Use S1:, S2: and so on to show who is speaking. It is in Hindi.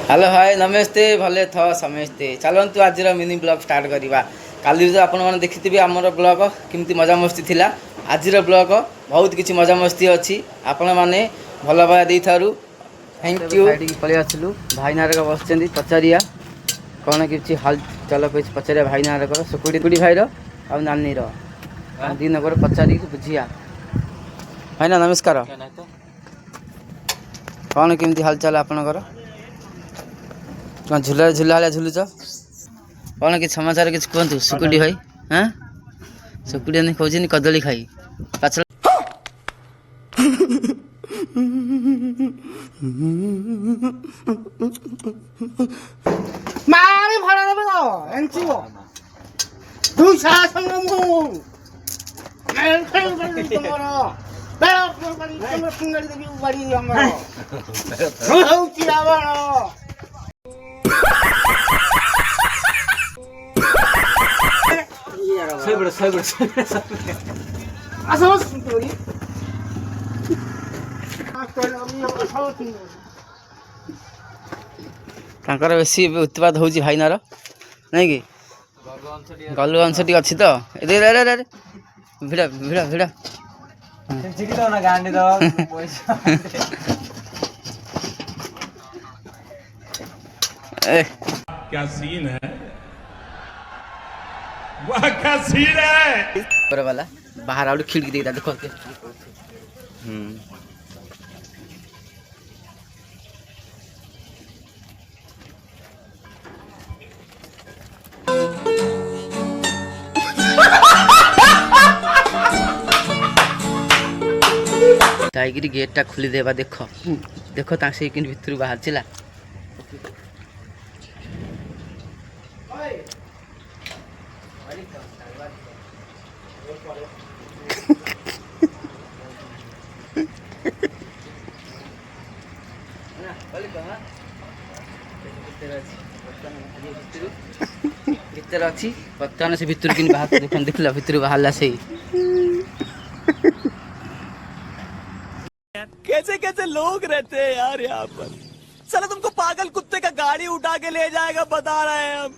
S1: हेलो हाय नमस्ते भले थ समस्ते चलतु आज मिनी ब्लॉग स्टार्ट करवा। काली तो आपण मैंने देखिथे आमर ब्लॉग केमती मजामस्ती थिला। आज ब्लॉग बहुत किसी मजामस्ती अच्छी आपण मैंने भल भाव दे थारू थैंक यू। पलि आसलु भाई नारक बस पचारिया कौन कि हाल चल पचारिया भाई नारक सुकुड़ी कुड़ी भाईर आ नानी दी नगर पचारि बुझिया। भाईना नमस्कार कौन केमती हाल चाल आपणकर झूला झूला हालिया झुलुच कौन कि समाचार किसी कहतु सुकुटी भाई। हाँ सुकुटी नहीं खोज कदली खाई पाछ
S2: 말이 바라보다 엔치고 두사 성공공 날 칼칼이 tomorrow 나 칼칼이 tomorrow 순간이 되기 우발이 엄마 그렇지 나와라
S1: 서이버려
S2: 아서 순간이
S1: तांकर बेसी उत्पाद होची भाईनार नहीं कि गलु अंश टी अच्छी तो रे रे रे भिड़ा भिड़ा भिड़ा
S3: क्या सीन है वाह क्या सीन है
S1: पर वाला बाहर आउट खिड़की देखता देखो जाइए गेटा खोली देवा देख देख से भितर बाहर चला भीतर अच्छी बर्तमान से भीतर कि बाहर देख देखला भीतर बाहर से
S4: कैसे कैसे लोग रहते हैं यार यहाँ पर। साला तुमको पागल कुत्ते का गाड़ी उठा के ले जाएगा बता रहे हैं हम।